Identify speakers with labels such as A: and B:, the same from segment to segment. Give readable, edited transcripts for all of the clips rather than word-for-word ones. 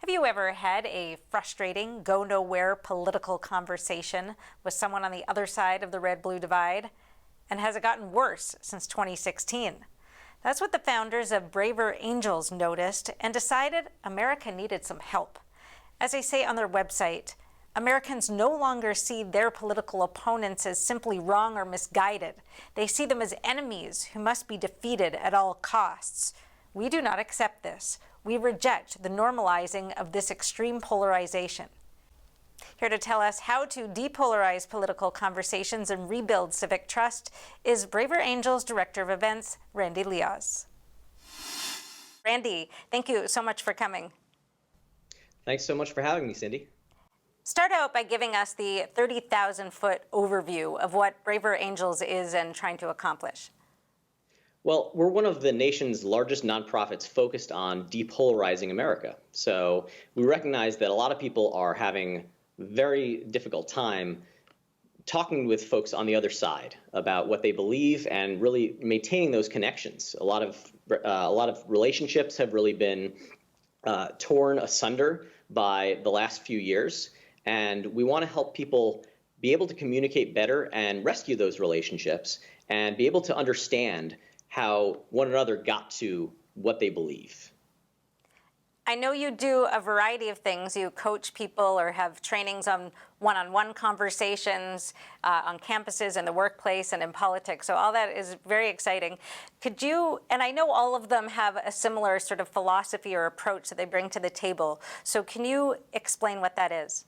A: Have you ever had a frustrating, go-nowhere political conversation with someone on the other side of the red-blue divide? And has it gotten worse since 2016? That's what the founders of Braver Angels noticed and decided America needed some help. As they say on their website, Americans no longer see their political opponents as simply wrong or misguided. They see them as enemies who must be defeated at all costs. We do not accept this. We reject the normalizing of this extreme polarization. Here to tell us how to depolarize political conversations and rebuild civic trust is Braver Angels Director of Events, Randy Lioz. Randy, thank you so much for coming.
B: Thanks so much for having me, Cindy.
A: Start out by giving us the 30,000-foot overview of what Braver Angels is and trying to accomplish.
B: Well, we're one of the nation's largest nonprofits focused on depolarizing America. So we recognize that a lot of people are having a very difficult time talking with folks on the other side about what they believe and really maintaining those connections. A lot of relationships have really been torn asunder by the last few years, and we want to help people be able to communicate better and rescue those relationships and be able to understand how one another got to what they believe.
A: I know you do a variety of things. You coach people or have trainings on one-on-one conversations on campuses, in the workplace, and in politics. So all that is very exciting. Could you, and I know all of them have a similar sort of philosophy or approach that they bring to the table. So can you explain what that is?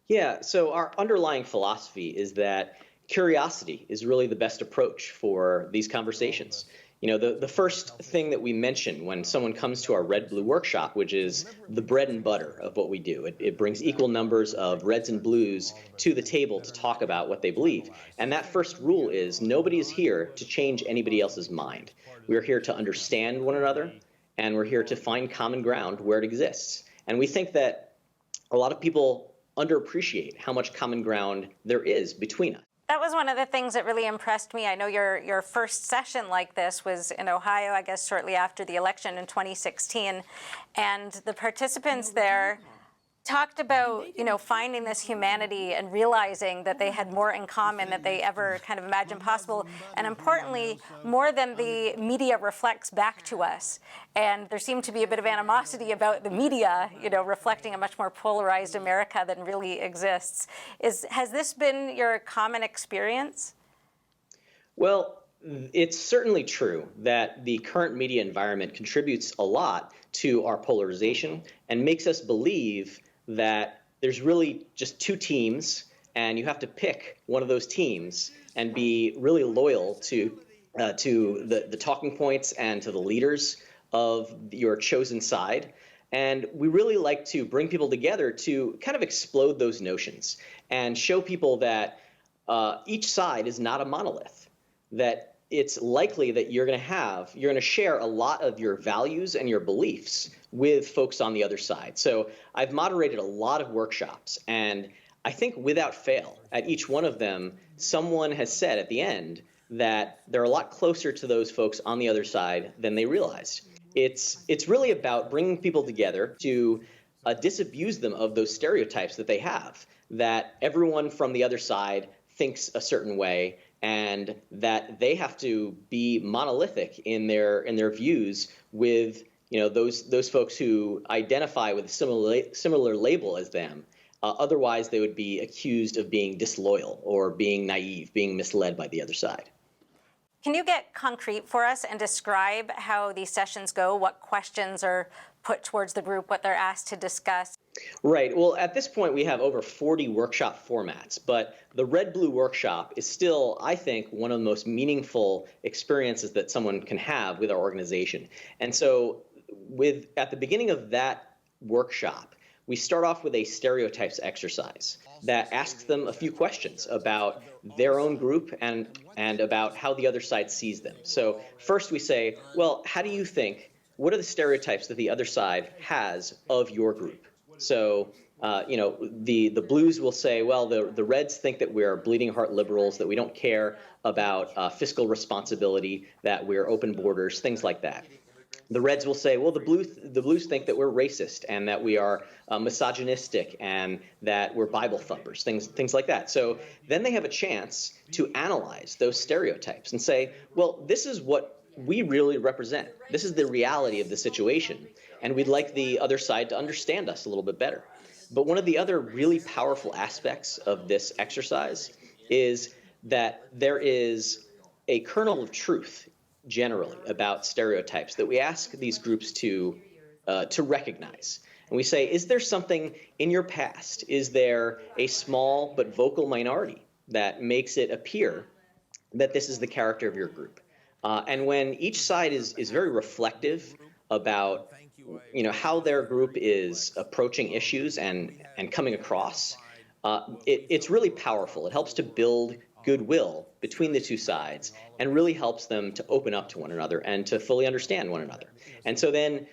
B: Yeah, so our underlying philosophy is that curiosity is really the best approach for these conversations. You know, the first thing that we mention when someone comes to our RedBlue Workshop, which is the bread and butter of what we do. It brings equal numbers of reds and blues to the table to talk about what they believe. And that first rule is nobody is here to change anybody else's mind. We are here to understand one another, and we're here to find common ground where it exists. And we think that a lot of people underappreciate how much common ground there is between us.
A: That was one of the things that really impressed me. I know your first session like this was in Ohio, I guess, shortly after the election in 2016. And the participants there talked about, you know, finding this humanity and realizing that they had more in common than they ever kind of imagined possible. And importantly, more than the media reflects back to us. And there seemed to be a bit of animosity about the media, you know, reflecting a much more polarized America than really exists. Has this been your common experience?
B: Well, it's certainly true that the current media environment contributes a lot to our polarization and makes us believe that there's really just two teams, and you have to pick one of those teams and be really loyal to the talking points and to the leaders of your chosen side. And we really like to bring people together to kind of explode those notions and show people that each side is not a monolith, that it's likely that you're going to share a lot of your values and your beliefs with folks on the other side. So I've moderated a lot of workshops, and I think without fail, at each one of them, someone has said at the end that they're a lot closer to those folks on the other side than they realized. It's really about bringing people together to disabuse them of those stereotypes that they have, that everyone from the other side thinks a certain way, and that they have to be monolithic in their views with, you know, those folks who identify with a similar label as them. Otherwise, they would be accused of being disloyal or being naive, being misled by the other side.
A: Can you get concrete for us and describe how these sessions go, what questions are put towards the group, what they're asked to discuss?
B: Right. Well, at this point, we have over 40 workshop formats, but the RedBlue Workshop is still, I think, one of the most meaningful experiences that someone can have with our organization. And so at the beginning of that workshop, we start off with a stereotypes exercise that asks them a few questions about their own group and about how the other side sees them. So first we say, well, how do you think, what are the stereotypes that the other side has of your group? So, you know, the blues will say, well, the reds think that we're bleeding heart liberals, that we don't care about fiscal responsibility, that we're open borders, things like that. The Reds will say, well, the Blues think that we're racist and that we are misogynistic and that we're Bible thumpers, things like that. So then they have a chance to analyze those stereotypes and say, well, this is what we really represent. This is the reality of the situation, and we'd like the other side to understand us a little bit better. But one of the other really powerful aspects of this exercise is that there is a kernel of truth generally about stereotypes that we ask these groups to recognize. And we say, is there something in your past? Is there a small but vocal minority that makes it appear that this is the character of your group? And when each side is very reflective about how their group is approaching issues and coming across, it's really powerful. It helps to build goodwill between the two sides and really helps them to open up to one another and to fully understand one another. And so then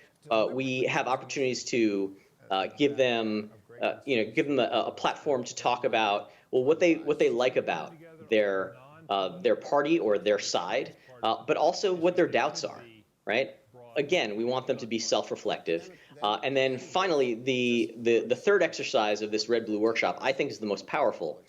B: we have opportunities to give them a platform to talk about, well, what they like about their party or their side, but also what their doubts are, right? Again, we want them to be self-reflective. And then finally, the third exercise of this RedBlue Workshop, I think, is the most powerful,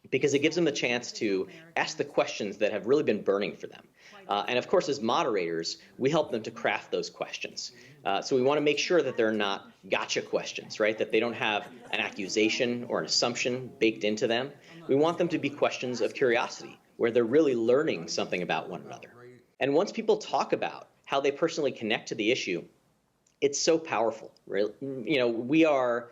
B: because it gives them the chance to ask the questions that have really been burning for them. And of course, as moderators, we help them to craft those questions. So we want to make sure that they're not gotcha questions, right? That they don't have an accusation or an assumption baked into them. We want them to be questions of curiosity, where they're really learning something about one another. And once people talk about how they personally connect to the issue, it's so powerful, right? We are,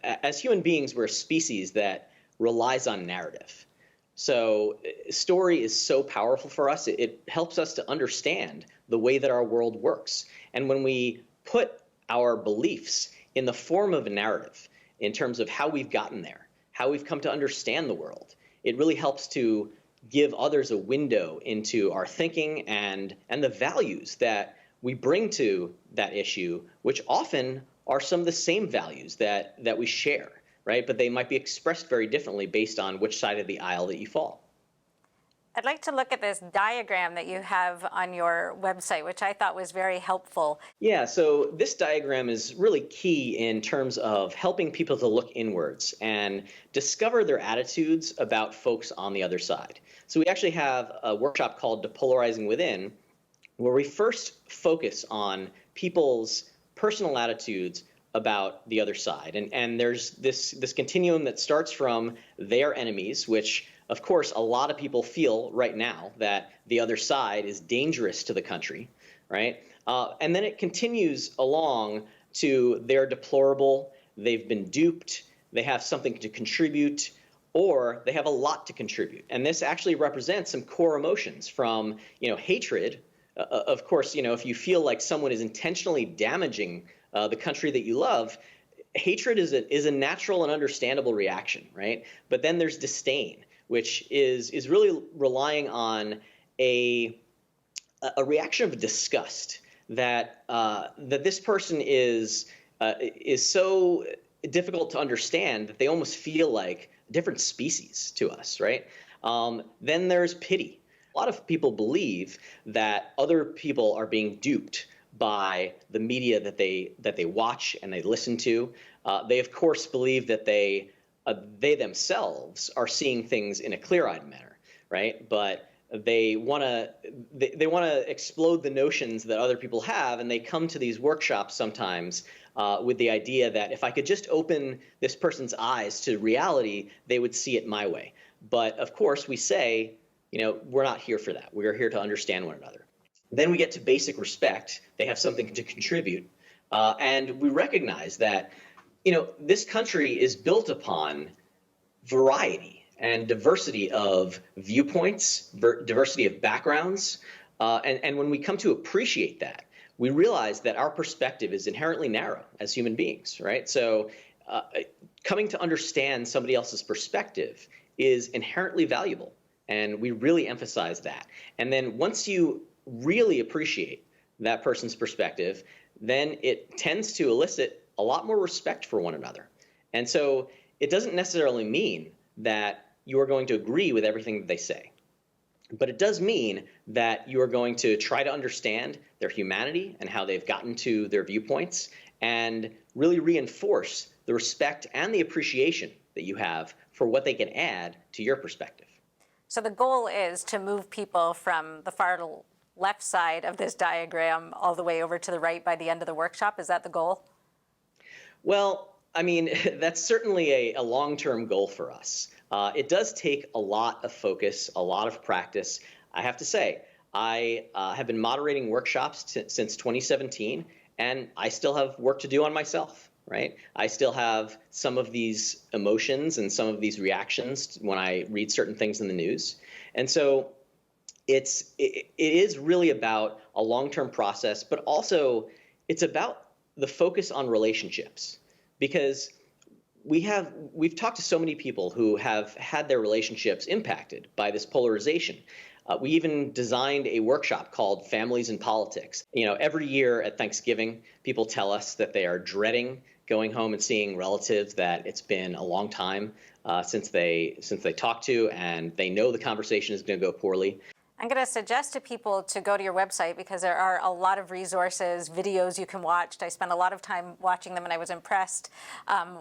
B: as human beings, we're a species that relies on narrative. So story is so powerful for us. It helps us to understand the way that our world works. And when we put our beliefs in the form of a narrative, in terms of how we've gotten there, how we've come to understand the world, it really helps to give others a window into our thinking and the values that we bring to that issue, which often are some of the same values that we share. Right? But they might be expressed very differently based on which side of the aisle that you fall.
A: I'd like to look at this diagram that you have on your website, which I thought was very helpful.
B: Yeah, so this diagram is really key in terms of helping people to look inwards and discover their attitudes about folks on the other side. So we actually have a workshop called Depolarizing Within, where we first focus on people's personal attitudes about the other side. And there's this continuum that starts from their enemies, which of course a lot of people feel right now that the other side is dangerous to the country, right? And then it continues along to they're deplorable, they've been duped, they have something to contribute, or they have a lot to contribute. And this actually represents some core emotions from, hatred. Of course, if you feel like someone is intentionally damaging the country that you love, hatred is a natural and understandable reaction, right? But then there's disdain, which is really relying on a reaction of disgust that this person is so difficult to understand that they almost feel like a different species to us, right? Then there's pity. A lot of people believe that other people are being duped by the media that they watch and they listen to. They of course believe that they themselves are seeing things in a clear-eyed manner, right? But they want to explode the notions that other people have, and they come to these workshops sometimes with the idea that if I could just open this person's eyes to reality, they would see it my way. But of course, we say, we're not here for that. We are here to understand one another. Then we get to basic respect. They have something to contribute. And we recognize that, this country is built upon variety and diversity of viewpoints, diversity of backgrounds. And when we come to appreciate that, we realize that our perspective is inherently narrow as human beings, right? So coming to understand somebody else's perspective is inherently valuable. And we really emphasize that. And then once you really appreciate that person's perspective, then it tends to elicit a lot more respect for one another. And so it doesn't necessarily mean that you are going to agree with everything that they say. But it does mean that you are going to try to understand their humanity and how they've gotten to their viewpoints, and really reinforce the respect and the appreciation that you have for what they can add to your perspective.
A: So the goal is to move people from the far left side of this diagram all the way over to the right by the end of the workshop. Is that the goal?
B: Well, I mean, that's certainly a long-term goal for us. It does take a lot of focus, a lot of practice. I have to say, I have been moderating workshops since 2017, and I still have work to do on myself, right? I still have some of these emotions and some of these reactions when I read certain things in the news. And so it is really about a long-term process, but also it's about the focus on relationships, because we've talked to so many people who have had their relationships impacted by this polarization. We even designed a workshop called Families in Politics. You know, every year at Thanksgiving, people tell us that they are dreading going home and seeing relatives that it's been a long time since they talked to, and they know the conversation is going to go poorly.
A: I'm going to suggest to people to go to your website because there are a lot of resources, videos you can watch. I spent a lot of time watching them and I was impressed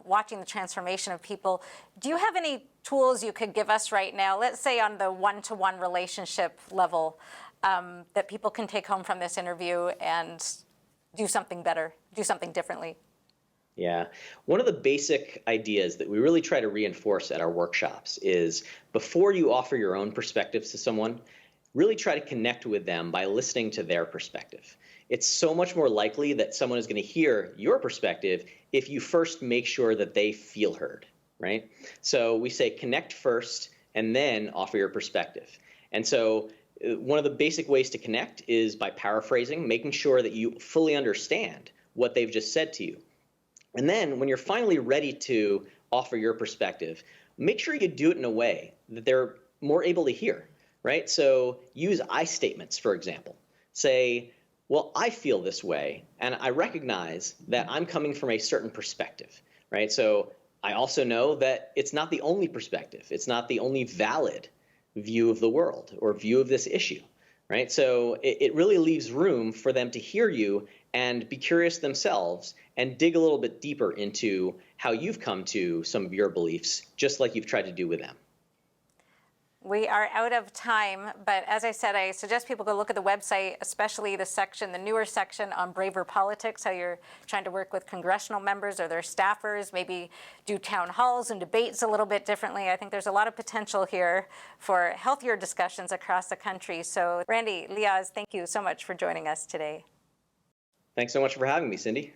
A: watching the transformation of people. Do you have any tools you could give us right now, let's say on the one-to-one relationship level, that people can take home from this interview and do something better, do something differently?
B: Yeah. One of the basic ideas that we really try to reinforce at our workshops is before you offer your own perspectives to someone, really try to connect with them by listening to their perspective. It's so much more likely that someone is going to hear your perspective if you first make sure that they feel heard, right? So we say connect first and then offer your perspective. And so one of the basic ways to connect is by paraphrasing, making sure that you fully understand what they've just said to you. And then when you're finally ready to offer your perspective, make sure you do it in a way that they're more able to hear. Right? So use I statements, for example. Say, well, I feel this way, and I recognize that I'm coming from a certain perspective, right? So I also know that it's not the only perspective. It's not the only valid view of the world or view of this issue, right? So it really leaves room for them to hear you and be curious themselves and dig a little bit deeper into how you've come to some of your beliefs, just like you've tried to do with them.
A: We are out of time, but as I said, I suggest people go look at the website, especially the section, the newer section on braver politics, how you're trying to work with congressional members or their staffers, maybe do town halls and debates a little bit differently. I think there's a lot of potential here for healthier discussions across the country. So Randy, Lioz, thank you so much for joining us today.
B: Thanks so much for having me, Cindy.